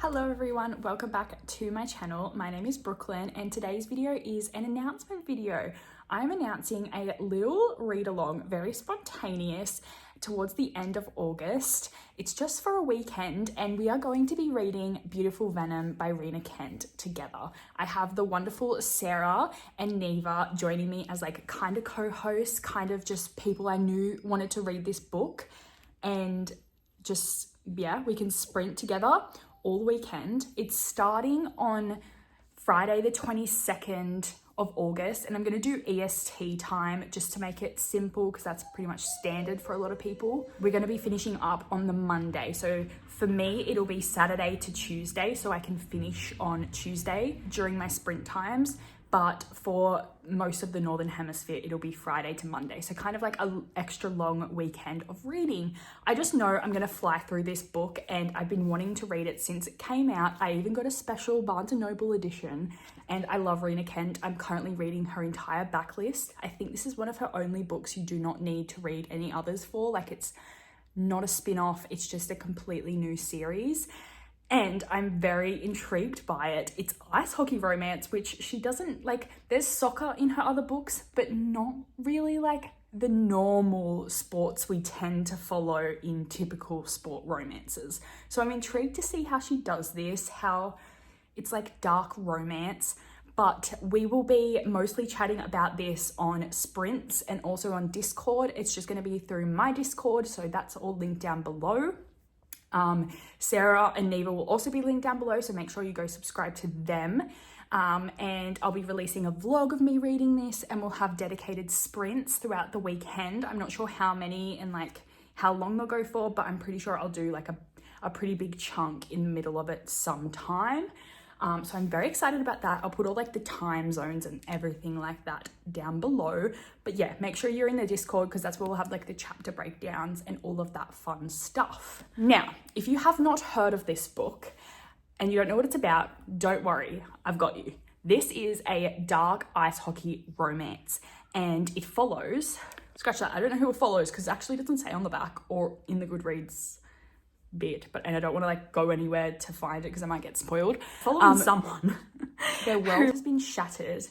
Hello everyone, welcome back to my channel. My name is Brooklyn and today's video is an announcement video. I'm announcing a little read along, very spontaneous, towards the end of August. It's just for a weekend and we are going to be reading Beautiful Venom by Rina together. I have the wonderful Sarah and Neva joining me as like kind of co-hosts, kind of just people I knew wanted to read this book, and just, yeah, we can sprint together all weekend. It's starting on Friday the 22nd of August, and I'm going to do EST time just to make it simple because that's pretty much standard for a lot of people. We're going to be finishing up on the Monday, so for me it'll be Saturday to Tuesday, so I can finish on Tuesday during my sprint times. But for most of the Northern Hemisphere, it'll be Friday to Monday. So kind of like an extra long weekend of reading. I just know I'm gonna fly through this book and I've been wanting to read it since it came out. I even got a special Barnes & Noble edition and I love Rina. I'm currently reading her entire backlist. I think this is one of her only books you do not need to read any others for. Like, it's not a spin-off, it's just a completely new series. And I'm very intrigued by it. It's ice hockey romance, which she doesn't like. There's soccer in her other books, but not really like the normal sports we tend to follow in typical sport romances. So I'm intrigued to see how she does this, how it's like dark romance. But we will be mostly chatting about this on sprints and also on Discord. It's just going to be through my Discord, so that's all linked down below. Sarah and Neva will also be linked down below, so make sure you go subscribe to them. And I'll be releasing a vlog of me reading this, and we'll have dedicated sprints throughout the weekend. I'm not sure how many and like how long they'll go for, but I'm pretty sure I'll do like a pretty big chunk in the middle of it sometime. So I'm very excited about that. I'll put all like the time zones and everything like that down below. But yeah, make sure you're in the Discord because that's where we'll have like the chapter breakdowns and all of that fun stuff. Now, if you have not heard of this book and you don't know what it's about, don't worry, I've got you. This is a dark ice hockey romance and it follows, scratch that, I don't know who it follows because it actually doesn't say on the back or in the Goodreads bit, and I don't want to like go anywhere to find it because I might get spoiled. Following someone their world has been shattered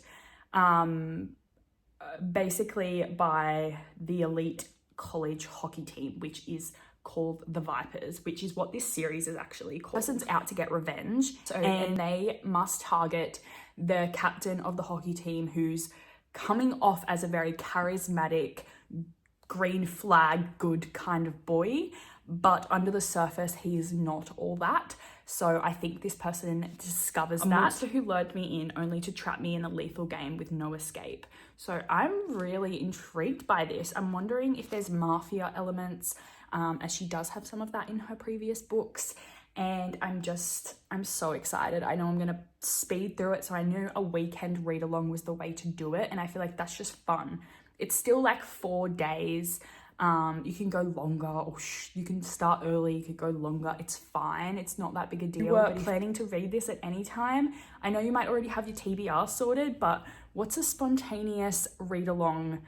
basically by the elite college hockey team, which is called the Vipers, which is what this series is actually called. Person's out to get revenge, and they must target the captain of the hockey team, who's coming off as a very charismatic green flag good kind of boy, but under the surface he is not all that. So I think this person discovers that. A monster who lured me in only to trap me in a lethal game with no escape. So I'm really intrigued by this. I'm wondering if there's mafia elements, as she does have some of that in her previous books. And I'm so excited. I know I'm gonna speed through it, so I knew a weekend read along was the way to do it, and I feel like that's just fun. It's still like 4 days. You can go longer, or you can start early, you could go longer. It's fine. It's not that big a deal. But if you're planning to read this at any time, I know you might already have your TBR sorted, but what's a spontaneous read along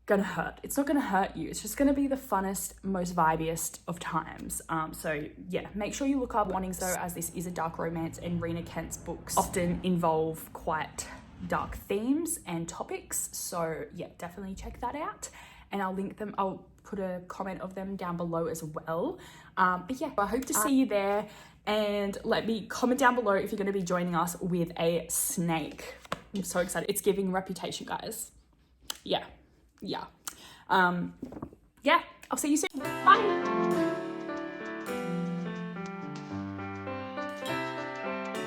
gonna hurt? It's not gonna hurt you. It's just gonna be the funnest, most vibiest of times. So yeah, make sure you look up warnings though, as this is a dark romance and Rina books often involve quite dark themes and topics. So yeah, definitely check that out. And I'll link them, I'll put a comment of them down below as well. But yeah, I hope to see you there, and let me comment down below if you're gonna be joining us with a snake. I'm so excited. It's giving Reputation, guys. Yeah. Yeah, I'll see you soon. Bye.